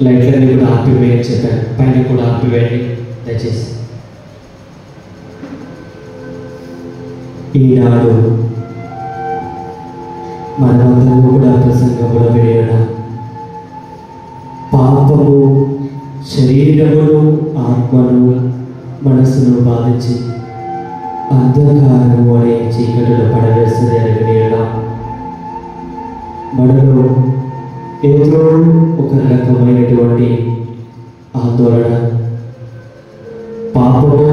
లైట్లన్నీ కూడా ఆపివేయని చెప్పాను. పైన కూడా ఆపివేయండి దయచేసి. ఈనాడు మనమందరం కూడా ప్రసంగంలో వినడం పాపము శరీరమును ఆత్మను మనసును బాధించి అంధకారము అనే చీకటిలో పడవేస్తుంది అని వినడం మనలో ఏదో ఒక రకమైనటువంటి ఆందోళన, పాపము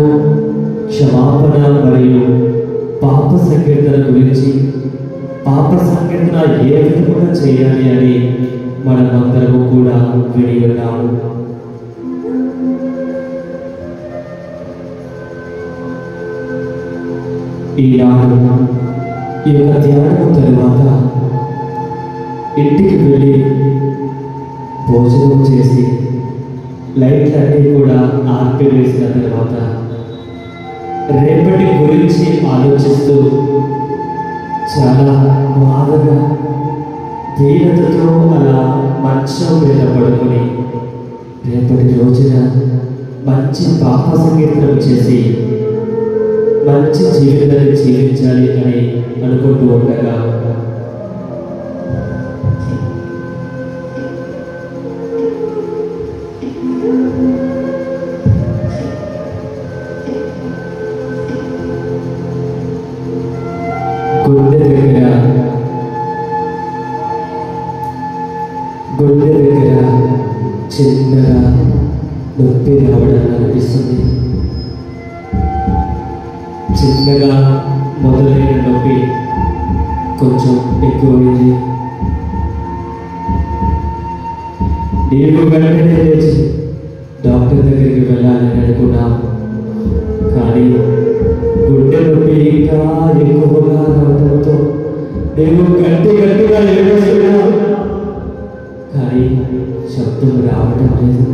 క్షమాపణ మరియు పాప సంకీర్తన గురించి, పాప సంకీర్తన ఏ విధంగా చేయాలి అని మనమందరము కూడా విని ఉన్నాము. ఈనాడు ఈ యొక్క ధ్యానం తరువాత ఇంటికి వెళ్ళి భోజనం చేసి లైట్లన్నీ కూడా ఆర్పివేసిన తర్వాత రేపటి గురించి ఆలోచిస్తూ చాలా బాధగా దీనతతో అలా మంచం మీద పడుకొని రేపటి రోజున మంచి పాప సంకీర్తనం చేసి మంచి జీవితాన్ని జీవించాలి అని అనుకుంటూ ఉండగా గుండె దగ్గర చిన్నగా నొప్పి రావడం అనిపిస్తుంది. చిన్నగా మొదలైన నొప్పి కొంచెం ఎక్కువైంది. నేను వెంటనే లేచి డాక్టర్ దగ్గరికి వెళ్ళాలని అనుకున్నాను. కానీ గుండె నొప్పి ఇంకా ఎక్కువగా రావడంతో నేను గట్టిగా ఏడుస్తున్నాను. కానీ శబ్దం రావడం లేదు.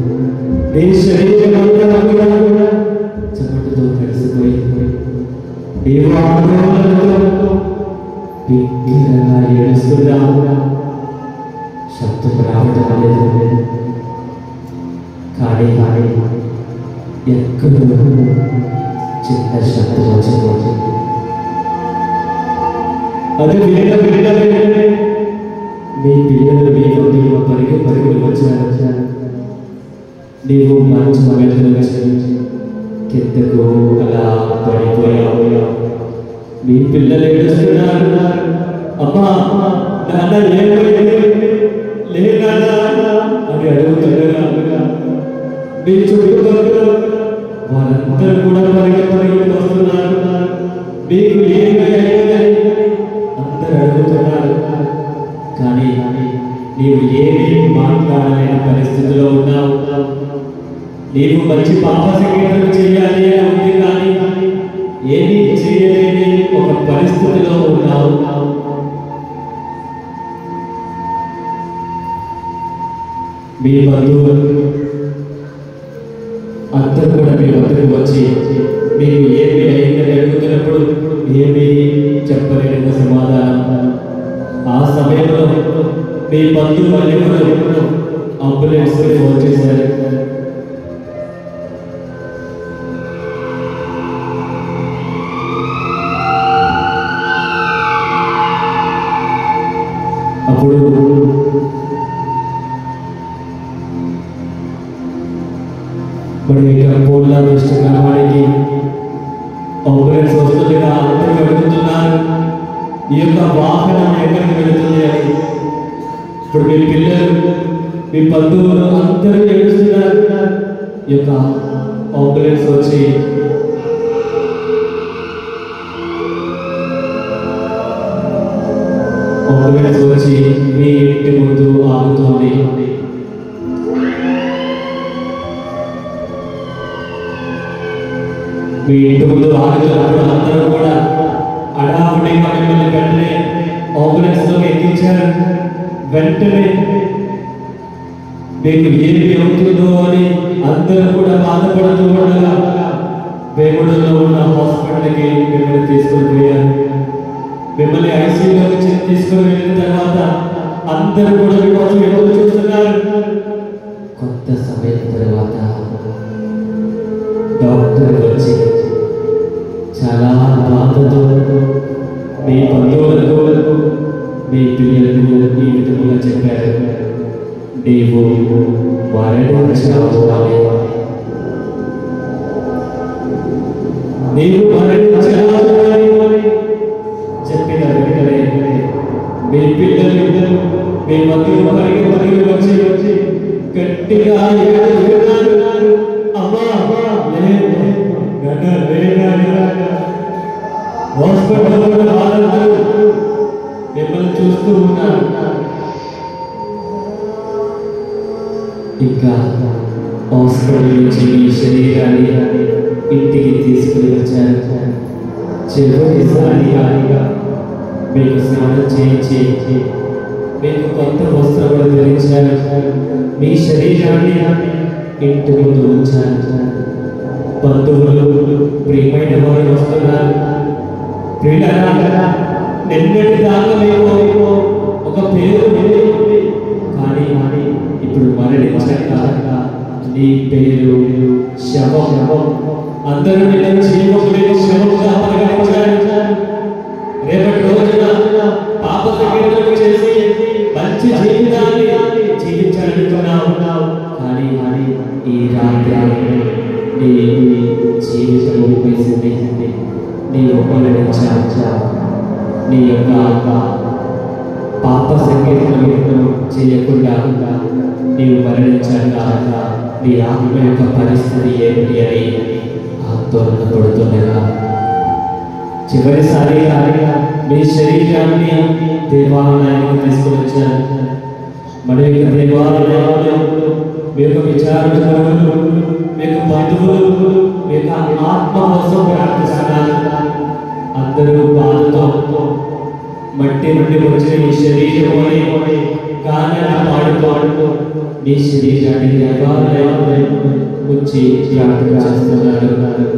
నేను శరీరం అంతా చెమటతో కలిసిపోయింది. నేను ఆందోళనతో బిగ్గరగా ఏడుస్తున్నాను. శబ్దం రావడం లేదు. కానీ ఎక్కడో చిన్న శబ్దం వచ్చింది. అది వినడం మీ పిల్లలు నీవు పరుగులు వచ్చారు. నీవు మంచి మగలు కిందకు అలా పడిపోయావు. మీ పిల్లలు ఏడుస్తున్నారు. అమ్మా నాన్న లేదా అని అడుగుతున్నారు. మీ చుట్టుపక్కల వారందరూ కూడా పరిగెత్తుకు వస్తున్నారు. మీకు ఏమైందని అందరూ అడుగుతున్నారు. కానీ నీవు ఏమీ మాట్లాడలేని పరిస్థితిలో ఉన్నావు. నీవు మంచి పాప సంకీర్తన చేయాలి అని ఉంది, కానీ ఏమీ చేయలేని ఒక పరిస్థితిలో ఉన్నావు. మీ బంధువులు అందరూ కూడా మీ వద్దకు వచ్చి మీకు ఏమి అయిందని అడుగుతున్నప్పుడు ఏమీ చెప్పలేని సమాధానం. ఆ సమయంలో మీ బంధువులు అంబులెన్స్ ఫోన్ చేశారు. అప్పుడు పూర్ణ దృష్టి గ్రామానికి అంబులెన్స్ వస్తుందిగా అందరూ అడుగుతున్నారు, ఈ యొక్క వాహనం ఎక్కడికి వెళుతుంది అని. ఇప్పుడు మీ పిల్లలు మీ బంధువులు అందరూ ఏడుస్తున్నారు. ఈ యొక్క అంబులెన్స్ వచ్చి మీ ఇంటి ముందు ఆగుతోంది. మీ ఇంటి ముందు ఆగుతున్నప్పుడు అందరూ కూడా అడావుడిగా మిమ్మల్ని వెంటనే అంబులెన్స్లో ఎక్కించారు. వెంటనే మీకు ఏమి అవుతుందో అని అందరూ కూడా బాధపడుతూ ఉండగా వేముడులో ఉన్న హాస్పిటల్కి మిమ్మల్ని తీసుకొని పోయారు. మిమ్మల్ని ఐసీయూలోకి తీసుకొని వెళ్ళిన తర్వాత అందరూ కూడా మీకోసం ఎదురు చూస్తున్నారు. కొంత సమయం తర్వాత డాక్టర్ వచ్చి చాలా బాధతో మీ బంధువులకు మీ పిల్లలకు ఈ విధముగా చెప్పారు, నీవు మరణించావు అని. నీవు మరణించావు అని చెప్పిన వెంటనే మీ పిల్లలు మీ మధ్యలో పరిగి వచ్చి గట్టిగా ఏడుస్తున్నారు, అమ్మా హాస్పిటల్లో వాళ్ళందరూ మిమ్మల్ని చూస్తూ ఉన్నారు. ఇంకా హాస్పిటల్ నుంచి మీ శరీరాన్ని ఇంటికి తీసుకుని వచ్చారు. చివరిసారిగా మీకు స్నానం చేయించి మీకు కొత్త వస్త్రములు ధరించారు. మీ శరీరాన్ని ఇంటి ముందు ఉంచారు. బంధువులు ప్రియమైన వారు వస్తున్నారు. ప్రియులారా, నిన్నటి దాకా మేము ఒక పేరు ఉంది, కానీ ఇప్పుడు మరణించాక నీ పేరు శవం. అందరూ నిన్ను జీవములేని శవంగా పరిగణించారు. రేపటి రోజున పాప సంకీర్తనలు చేసి మంచి జీవితాన్ని జీవించాలనుకున్నావు, కానీ ఈ రాత్రి నీ జీవితం ముగిసింది. నీ మరణించావు. నీ యొక్క పాప సంకీర్తనలు చేయకుండా నీవు మరణించాక నీ ఆత్మ యొక్క పరిస్థితి ఏమిటి అని ఆందోళన పడుతుండగా చివరిసారిగా మీ శరీరాన్ని దేవాలయానికి తీసుకుని వచ్చారు. మన యొక్క దేవాలయంలో మీ యొక్క విచారణలు, మీ యొక్క బంధువులు, మీ యొక్క ఆత్మ కోసం ప్రార్థిస్తున్నారు. అందరూ బాధతో మట్టి నుండి వచ్చిన ఈ శరీరం గానాన్ని పాడుతూ నీ శరీరాన్ని దేవాలయంలో వచ్చి ప్రార్థన చేస్తున్నారు.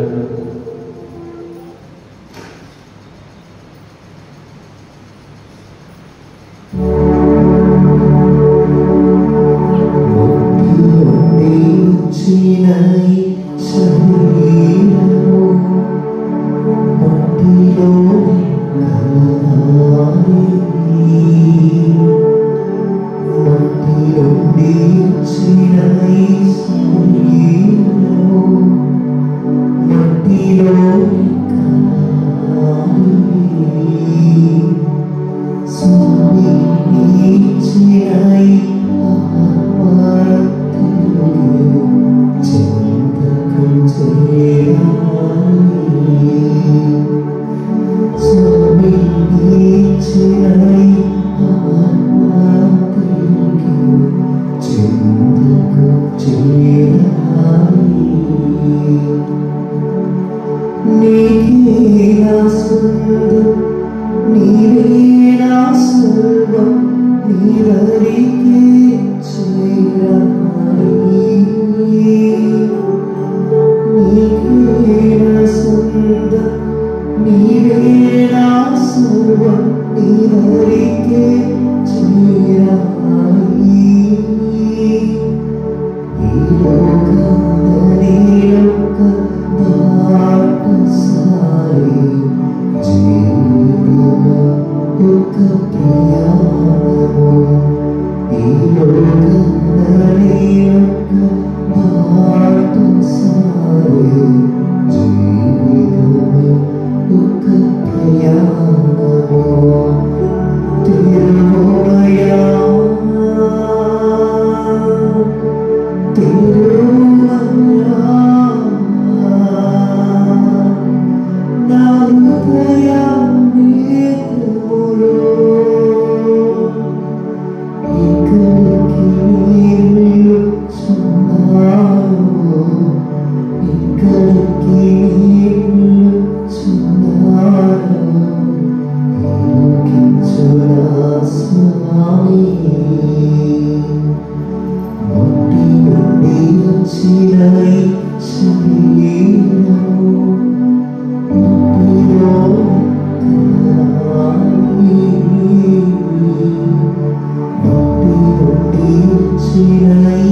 Tonight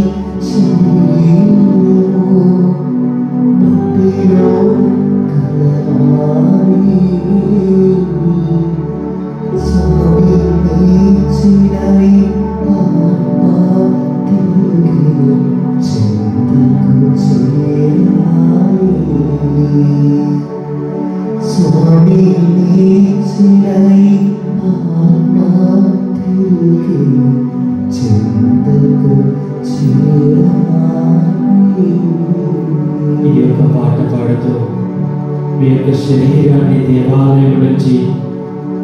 మీ యొక్క శరీరాన్ని దేవాలయం నుంచి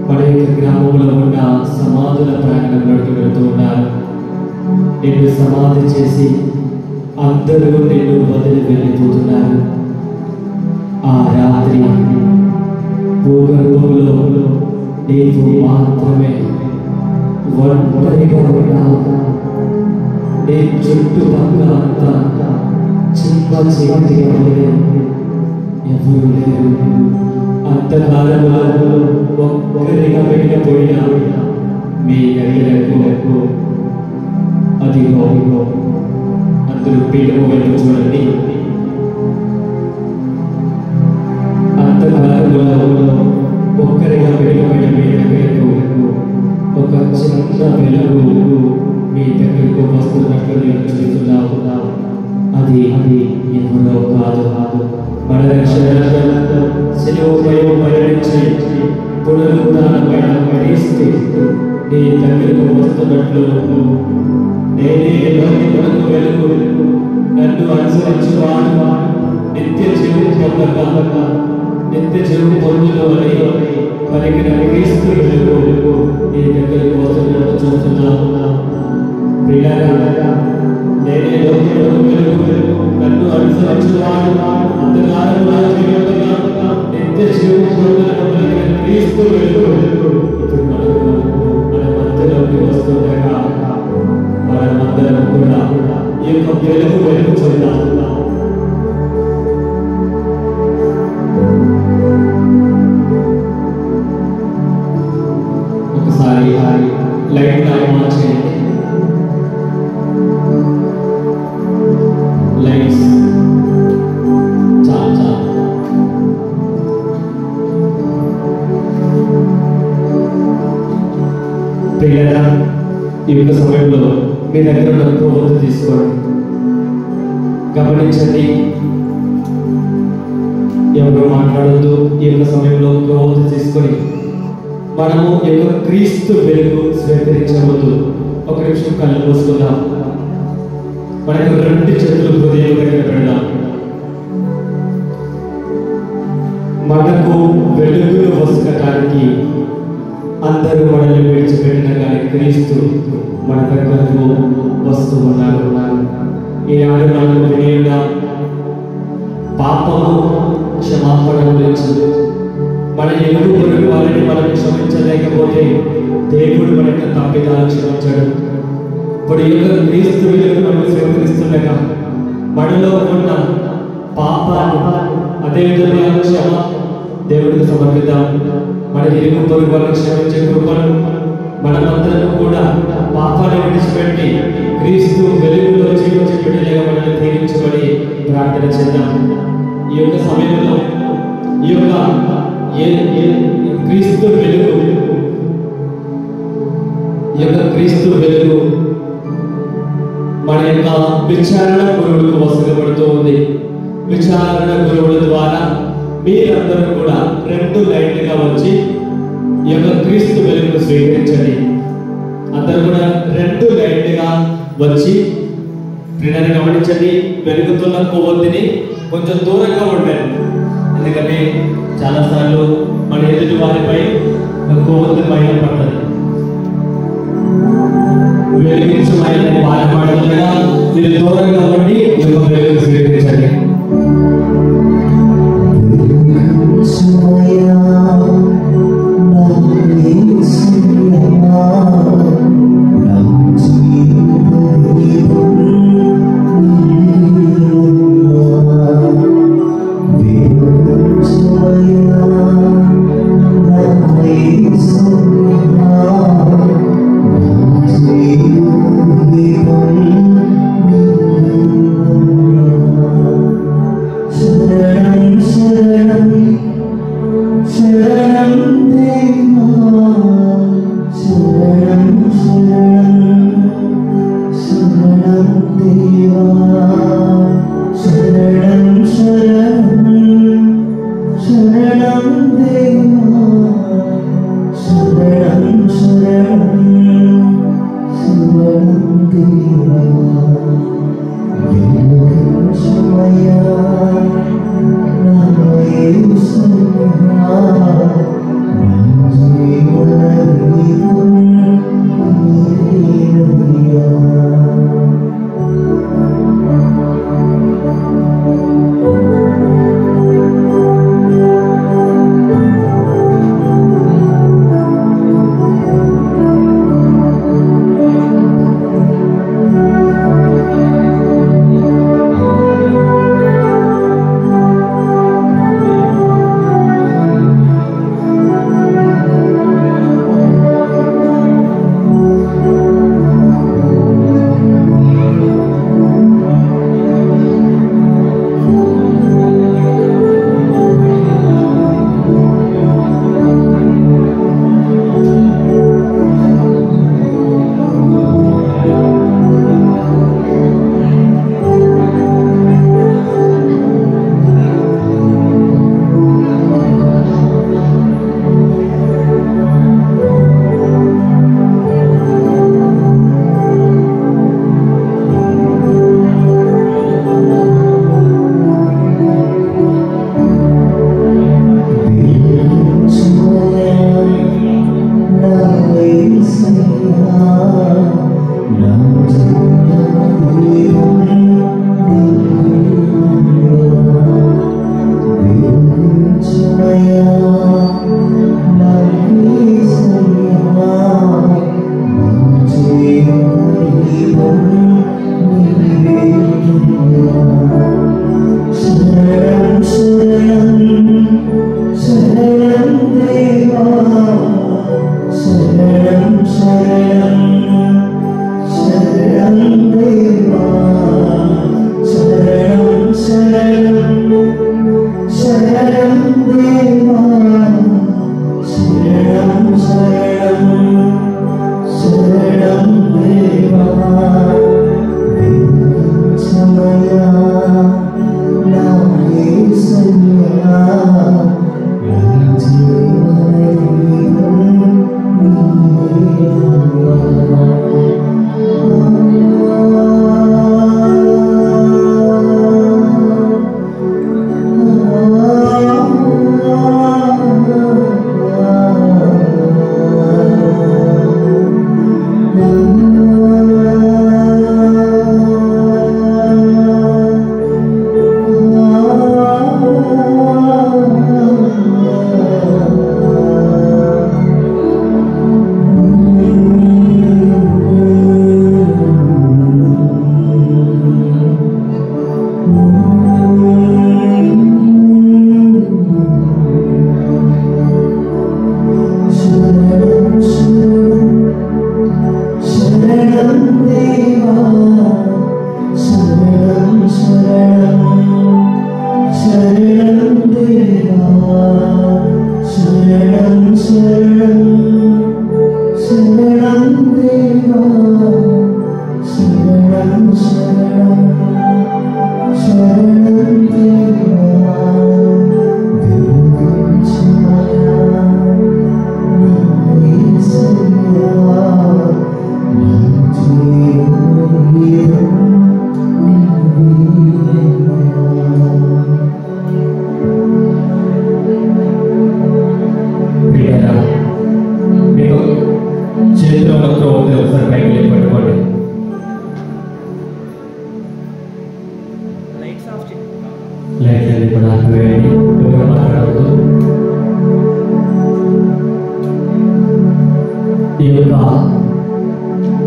మన యొక్క గ్రామంలో ఉన్న సమాధుల ప్రాంగణంలోకి వెళుతూ ఉన్నారు. నిన్ను సమాధి చేసి అందరూ నిన్ను వదిలి వెళ్ళిపోతున్నారు. ఆ రాత్రి భూగర్భంలో నీవు మాత్రమే ఒంటరిగా ఉన్నావు. నీ చుట్టుపక్కల అంతా చిన్న చీకటిగా ఎవరు లేరు. అంతకాలంలో ఒక్కరిగా వెళ్ళిపోయిన మీ దగ్గరకు అదిగో అందరూ పీఠము వైపు చూడండి. అంతకాలంలో ఒక్కరిగా వెళ్ళిపోయిన మీ దగ్గరకు ఒక చిన్న వెలుగు మీ దగ్గరకు వస్తున్నట్లు నేను చూస్తున్నావు. అది ఎవరో కాదు, మన రక్షణార్థం శిలువపై మరణించి పునరుద్ధానమైన క్రీస్తు నీ దగ్గరకు వస్తున్నట్లు నేనే లోకమునకు వెలుగు, నన్ను అనుసరించువాడు నిత్య జీవం పొందగా నిత్య జీవం పొందును అని పలికిన క్రీస్తు వెలుగు నీ దగ్గరకు వస్తున్నట్లు చూస్తున్నావు. ప్రియులారా, నేనే లోకమునకు వెలుగు, నన్ను అనుసరించువాడు అంధకారములో జీవింపగా నిత్య జీవం పొందును పలికిన క్రీస్తు వెలుగు ఇప్పుడు మన మధ్యలోకి వస్తుండగా మనమందరం కూడా ఈ యొక్క వెలుగు వైపు చూద్దాం. ఒకసారి లైట్ ఆన్ చేయండి. లైట్స్ చాలా ప్రియులారా, ఈ యొక్క సమయంలో మీ దగ్గర ఉన్న కొవ్వొత్తు తీసుకోండి. గమనించండి, ఎవరు మాట్లాడద్దు. ఈ యొక్క సమయంలో కొవ్వొత్తు తీసుకొని మనము ఈ యొక్క క్రీస్తు వెలుగు స్వీకరించవద్దు. ఒక నిమిషం కళ్ళు మూసుకుందాం. మనకు రెండు చేతులు హృదయం దగ్గర పెడదాం. మనకు వెలుగును వసకటానికి అందరూ మనల్ని విడిచిపెట్టిన కానీ క్రీస్తు మన దగ్గరకు వస్తూ ఉన్నారు. ఈనాడు మనకు వినియోగం పాపము క్షమాపణ గురించి, మన ఎదురు పొరుగు వారిని మనం క్షమించలేకపోతే దేవుడు మన యొక్క తప్పిదాలు క్షమించాడు. ఇప్పుడు ఈ యొక్క క్రీస్తు వెలుగు మనం స్వీకరిస్తుండగా మనలో ఉన్న పాపాలు అదేవిధంగా క్షమ దేవుడికి సమర్పిద్దాం. మన ఎదురు పొరుగు వారిని క్షమించే కృపను మనమందరం కూడా పాపాన్ని విడిచిపెట్టి క్రీస్తు వెలుగులో జీవించి బిడ్డలుగా మనల్ని తీర్చబడి ప్రార్థన చేద్దాం. ఈ యొక్క సమయంలో ఈ యొక్క క్రీస్తు వెలుగు, ఈ యొక్క క్రీస్తు వెలుగు మన యొక్క విచారణ గురువులకు వసగబడుతూ ఉంది. విచారణ గురువుల ద్వారా మీరందరూ కూడా రెండు లైన్లుగా వచ్చి ఈ యొక్క క్రీస్తు వెలుగును స్వీకరించండి. అందరూ కూడా రెండు లైన్లుగా వచ్చి ప్రియులను గమనించండి. వెలుగుతున్న కొవ్వొత్తిని కొంచెం దూరంగా ఉండండి. ఎందుకంటే చాలాసార్లు మన ఎదుటి వారిపై కొవ్వొత్తి పైన పడుతుంది. వెలిగించమైన బాధపడగా మీరు దూరంగా ఉండి వెలుగు స్వీకరించండి. Soya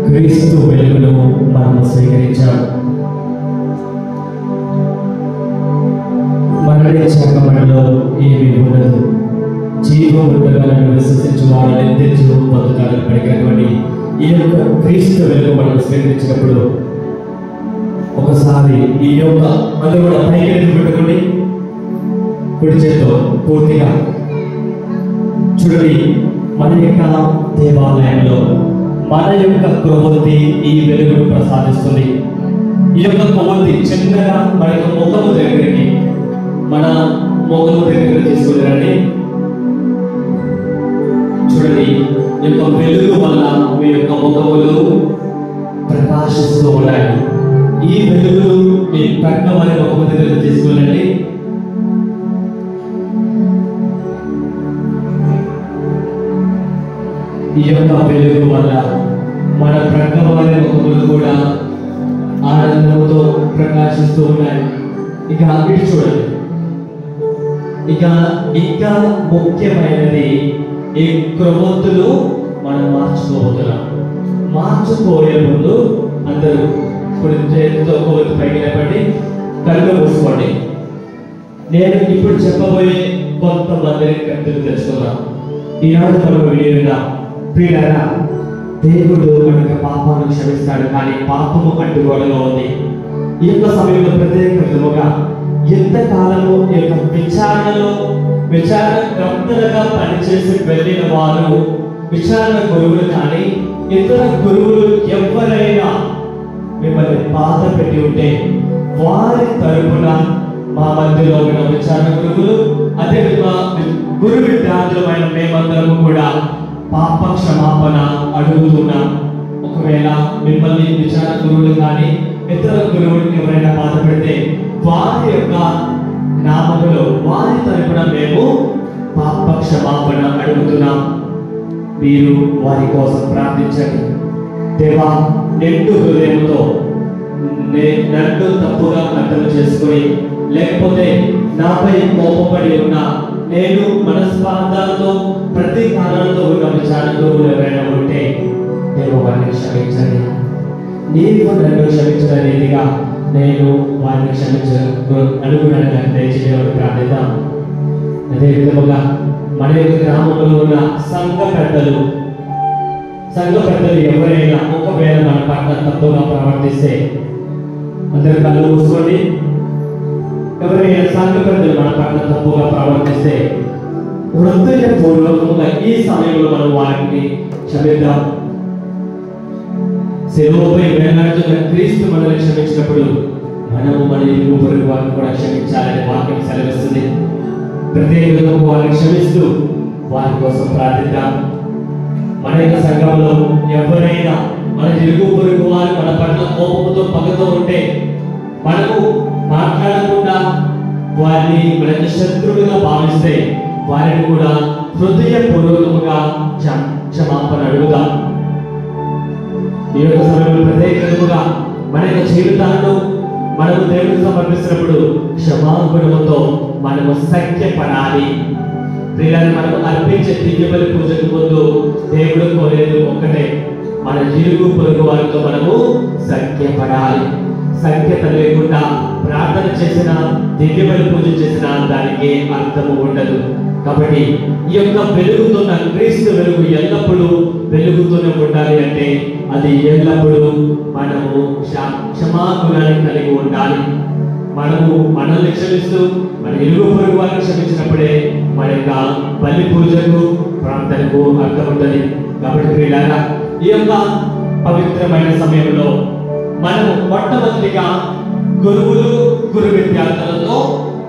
క్రీస్తు వెలుగును మనము స్వీకరించాము. మరణించాక మనలో ఏమీ ఉండదు, జీవం ఉండగాలను విశ్వసించు వారు నిత్య జీవం పొందుతారని పలికినటువంటి ఈ యొక్క క్రీస్తు వెలుగు మనం స్వీకరించినప్పుడు ఒకసారి ఈ యొక్క అందరూ కూడా పైకి పెట్టుకుని కుడి చేతితో పూర్తిగా చూడండి, మన యొక్క దేవాలయంలో మన యొక్క కొవ్వొత్తి ఈ వెలుగును ప్రసాదిస్తుంది. ఈ యొక్క కొవ్వొత్తి చిన్నగా మన యొక్క ముఖము దగ్గరికి, మన ముఖము దగ్గరికి తీసుకురండి. చూడండి, ఈ యొక్క వెలుగు వల్ల మీ యొక్క ముఖములు ప్రకాశిస్తూ ఉన్నాయి. ఈ వెలుగును మీ పక్క వారి ముఖము దగ్గరికి తీసుకురండి. ఈ యొక్క వెలుగు వల్ల మన ప్రక్క వారి ముఖములు కూడా ఆనందంతో ప్రకాశిస్తూ ఉన్నాయి. ఇక ఇటు చూడండి, ఇక ఇంకా ముఖ్యమైనది ఈ క్రొవ్వొత్తులు మనం మార్చుకోబోతున్నాం. మార్చుకోయే ముందు అందరూ ఇప్పుడు చేతితో కొవ్వొత్తి పైకి లేపండి, కళ్ళు మూసుకోండి. నేను ఇప్పుడు చెప్పబోయే కొంతమందిని కట్టుకు తెలుసుకున్నాం. ఈనాడు మనం వినియోగ ప్రియులారా, దేవుడు మనకు పాపాలను క్షమిస్తాడు, కానీ పాపము అడ్డుగోడగా ఉంది. ఈ యొక్క సమయంలో ప్రత్యేక విధముగా ఎంతకాలము ఈ యొక్క విచారణకర్తలుగా పనిచేసి వెళ్ళిన వారు, విచారణ గురువులు కానీ ఇతర గురువులు ఎవరైనా మిమ్మల్ని బాధ పెట్టి ఉంటే వారి తరపున మా మధ్యలో ఉన్న విచారణ గురువులు, అదేవిధంగా గురు విద్యార్థులమైన మేమందరము కూడా పాప క్షమాపణ అడుగుతున్నాం. ఒకవేళ మిమ్మల్ని విచారణ గురువులు కానీ ఇతర గురువులు ఎవరైనా బాధ పెడితే వారి యొక్క నామములో వారి తరపున మేము పాప క్షమాపణ అడుగుతున్నాం. మీరు వారి కోసం ప్రార్థించండి. దేవా, నిండు హృదయంతో నన్ను తప్పుగా అర్థం చేసుకుని, లేకపోతే నాపై కోపపడి ఉన్న, నేను మనస్పార్థాలతో ప్రతీకారాలతో ఉన్న విచారణ గురువులు ఎవరైనా ఉంటే నేను వారిని క్షమించండి. నీవు నన్ను క్షమించిన రీతిగా నేను వారిని అనుగుణంగా దయచేయమని ప్రార్థిద్దాం. అదే విధముగా మన యొక్క గ్రామంలో ఉన్న సంఘ పెద్దలు ఎవరైనా ఒకవేళ మన పట్ల తప్పుగా ప్రవర్తిస్తే అందరూ కళ్ళు మూసుకోండి. ఎవరైనా సంఘ పెద్దలు మన పట్ల తప్పుగా ప్రవర్తిస్తే హృదయపూర్వకంగా ఈ సమయంలో మనం వారిని క్షమిద్దాం. శిలువపై వేలాడుతున్న క్రీస్తు మనల్ని క్షమించినప్పుడు మనము మన ఇరుగు పొరుగు వారిని కూడా క్షమించాలని వాక్యం సెలవిస్తుంది. ప్రత్యేకంగా వారిని క్షమిస్తూ వారి కోసం ప్రార్థిద్దాం. మన యొక్క సంఘంలో ఎవరైనా మన ఇరుగు పొరుగు వారు మన పట్ల కోపంతో పగతో ఉంటే మనము మాట్లాడకుండా వారిని మన శత్రువులుగా భావిస్తే వారిని కూడా హృదయపూర్వకంగా క్షమాపణ అడుగుదాం. ఈ యొక్క సమయంలో ప్రత్యేకంగా మన యొక్క జీవితాలను మనము దేవుడికి సమర్పిస్తున్నప్పుడు క్షమాగుణముతో మనము సఖ్యపడాలి. ప్రియులను మనము అర్పించే దివ్యబలి పూజకు ముందు దేవుడు కోరేది ఒక్కటే, మన ఇరుగు పొరుగు వారితో మనము సఖ్యపడాలి. సఖ్యత లేకుండా ప్రార్థన చేసిన, దివ్యబలి పూజ చేసిన దానికి అర్థము ఉండదు. కాబట్టి ఈ యొక్క వెలుగుతున్న క్రీస్తు వెలుగు ఎల్లప్పుడూ వెలుగుతూనే ఉండాలి అంటే అది ఎల్లప్పుడూ మనము క్షమాగుణాన్ని కలిగి ఉండాలి. మనము మనల్ని క్షమిస్తూ మన ఇరుగు పొరుగు వారిని క్షమించినప్పుడే మన యొక్క బలి పూజకు ప్రార్థనకు అర్థం ఉంటుంది. కాబట్టి ప్రియులారా, ఈ యొక్క పవిత్రమైన సమయంలో మనము మొట్టమొదటిగా గురువులు, గురు విద్యార్థులతో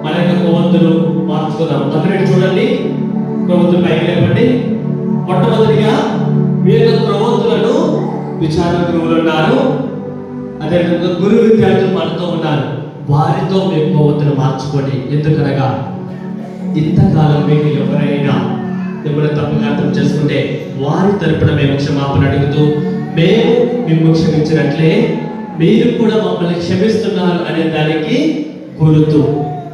మన యొక్క కొవ్వొత్తులు మార్చుకుందాం. అందరూ చూడండి, కొవ్వొత్తులు పైకి లేపండి. మొట్టమొదటిగా మీ యొక్క కొవ్వొత్తులను విచారణ గురువులు ఉన్నారు, అదేవిధంగా గురు విద్యార్థులు మనతో ఉన్నారు, వారితో మేము కొవ్వొత్తులు మార్చుకోండి. ఎందుకనగా ఇంతకాలం మీకు ఎవరైనా మిమ్మల్ని తప్పుగా అర్థం చేసుకుంటే వారి తరపున మేము క్షమాపణ అడుగుతూ, మేము మిమ్మల్ని క్షమించినట్లే మీరు కూడా మమ్మల్ని క్షమిస్తున్నారు అనే దానికి గుర్తు.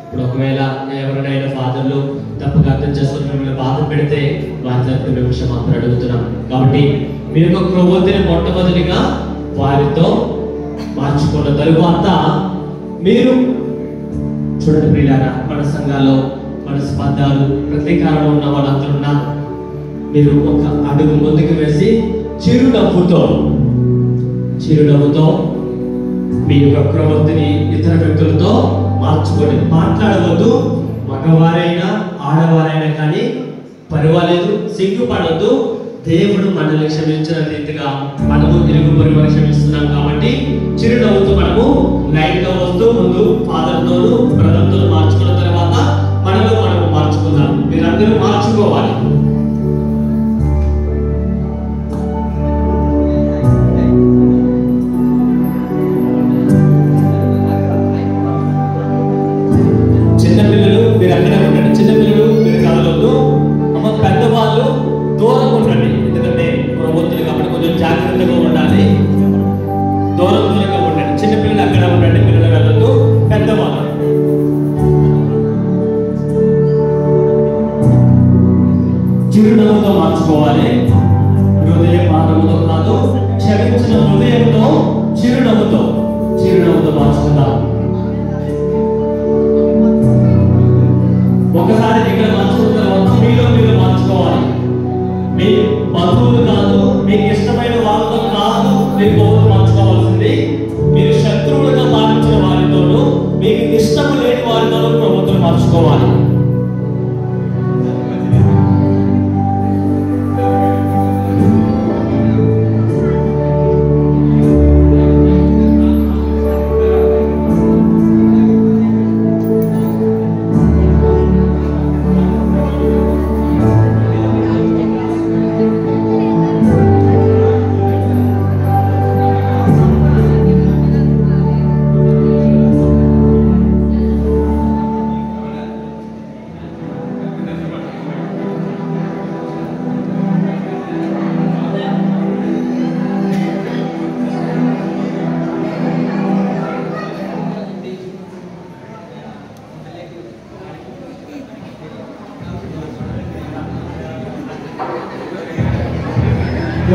ఇప్పుడు ఒకవేళ ఎవరినైనా ఫాదర్లు తప్పుగా అర్థం చేసుకుని మిమ్మల్ని బాధ పెడితే వారి తరపున మేము క్షమాపణ అడుగుతున్నాం. కాబట్టి మీ యొక్క కొవ్వొత్తిని మొట్టమొదటిగా వారితో మార్చుకున్న తరువాత మీరు చూడండి ప్రియులారా, మన సంఘాల్లో మన స్పందాలు ప్రతీకారంలో ఉన్న వాళ్ళందరూ ఉన్నారు. మీరు ఒక అడుగు ముందుకు వేసి చిరునవ్వుతో మీ యొక్క ప్రవృత్తిని ఇతర వ్యక్తులతో మార్చుకోండి. మాట్లాడవద్దు. మగవారైనా ఆడవారైనా కానీ పర్వాలేదు, సిగ్గుపడొద్దు. దేవుడు మనల్ని క్షమించిన రీతిగా మనము ఇరుగు పొరుగు క్షమిస్తున్నాం కాబట్టి చిరునవ్వుతో మనము లైన్ గా వస్తూ ముందు ఫాదర్తోను బ్రదర్తో మార్చుకున్న తర్వాత మనలో మనము మార్చుకుందాం. మీరందరూ మార్చుకోవాలి. చిన్నపిల్లలు మీరు అక్కడే ఉండండి. చిన్నపిల్లలు మీరు కదలొద్దు. అమ్మ పెద్దవాళ్ళు దూరంగా ఉండండి. ఎందుకంటే ప్రభుత్వం కాబట్టి కొంచెం జాగ్రత్తగా ఉండాలి. దూరంగా ఉండండి. చిన్నపిల్లలు అక్కడ ఉండండి. పిల్లలు వెళ్ళొద్దు. పెద్దవాళ్ళు చిరునవ్వుతో మార్చుకోవాలి. హృదయ భారముతో కాదు, క్షమించిన హృదయంతో చిరునవ్వుతో మార్చుకుందాం. ఒకసారి ఇక్కడ మార్చుకున్న తర్వాత మీరు మార్చుకోవాలి. మీ బంధువులు కాదు, మీకు ఇష్టమైన వాళ్ళతో కాదు మీరు కోపం మార్చుకోవాల్సింది. మీరు శత్రువులుగా భావించిన వారితోనూ మీకు ఇష్టం లేని వారితోనూ ప్రభుత్వం మార్చుకోవాలి.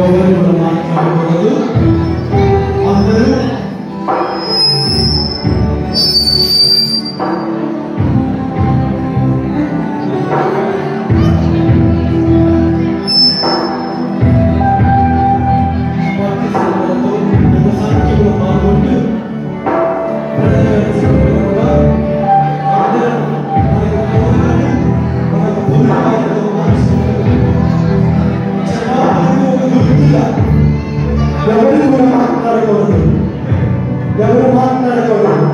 ఎవరు కూడా మాట్లాడకూడదు. అందరూ సంఖ్యలో పాల్గొంటూ ఎవరు మాట్లాడకూడదు.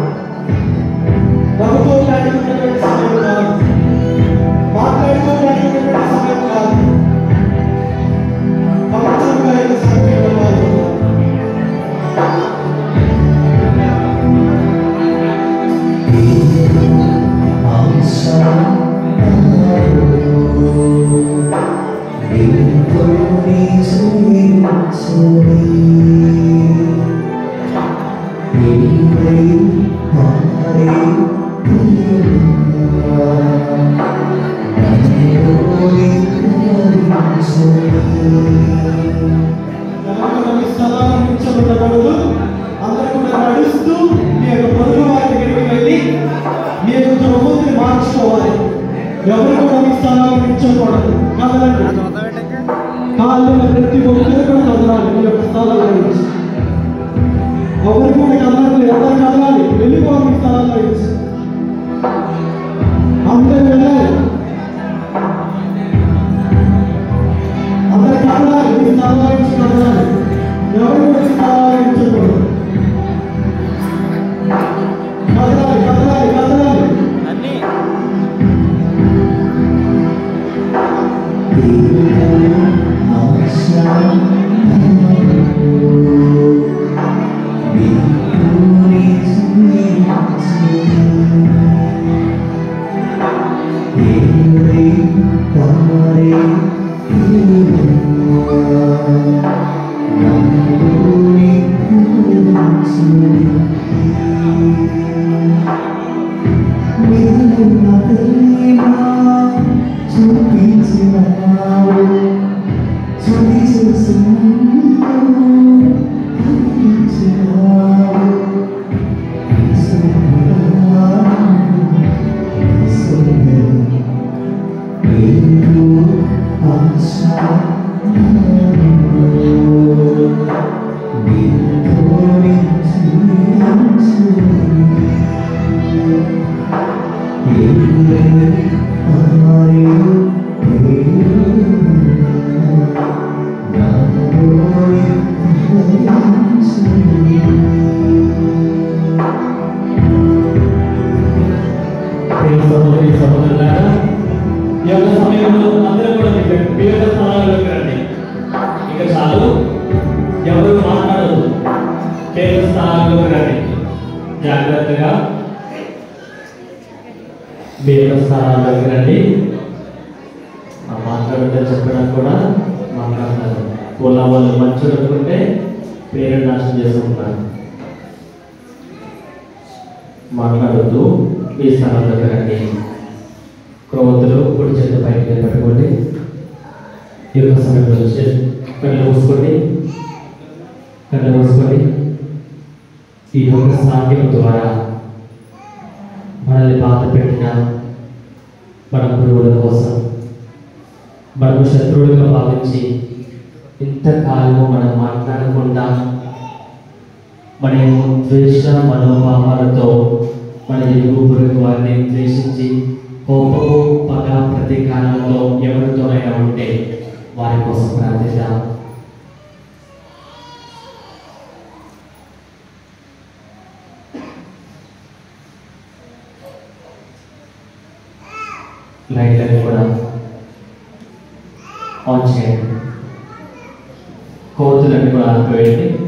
నవ్వుకోవడానికి సమయం కాదు, మాట్లాడుకోవడానికి సమయం కాదు. పవిత్రంగా సంఖ్యలో స్థలాన్నించబడకూడదు. అందరూ కూడా నడుస్తూ మీ యొక్క పొరుగు వారి దగ్గరికి వెళ్ళి మీ యొక్క ప్రభుత్వాన్ని మార్చుకోవాలి. ఎవరు కూడా మీ స్థలాన్ని నిల్చోకూడదు. కదలండి. కాళ్ళు ప్రతి ఒక్కరు కూడా కదలాలి. మీ యొక్క స్థలాల నుంచి ఎవరు కూడా కదలాలి. ఎవరు కదలాలి. వెళ్ళిపోవాలి మీ స్థలాల నుంచి. అందరూ వెళ్ళాలి. అందరు కదలాలి. మీ స్థలాల నుంచి కదలాలి. ఎవరు కూడా స్థలాల నిల్చోకూడదు. కదలాలి కదలాలి కదలాలి. Hare స్థానంలోకి రండి. జాగ్రత్తగా మీ యొక్క స్థానాల్లోకి రండి. మాట్లాడుతూ చెప్పడం కూడా మాట్లాడతారు. కుల వాళ్ళు మంచులు అనుకుంటే పేరు నాశనం చేసుకుంటున్నారు. మాట్లాడుతూ మీ స్థానంలోకి రండి. క్రొవ్వొత్తులు కుడి చేతి పైకి పెట్టుకోండి. ఈ యొక్క సమయంలో కళ్ళు మూసుకోండి. కళ్ళు మూసుకొని ఈ యొక్క సాంగ్యం ద్వారా మనల్ని బాధ పెట్టిన మన గురువుల కోసం మనకు శత్రువులుగా భావించి ఇంతకాలము మనం మాట్లాడకుండా మన ద్వేష మనోభావాలతో మన ఎరుగు పొరుగు వారిని ద్వేషించి కోపము పగ ప్రతీకారాలతో ఎవరితోనైనా ఉంటే వారి కోసం ప్రార్థిద్దాం. లైట్లను కూడా ఆన్ చేయండి. కోతులన్నీ కూడా ఆపివేయండి.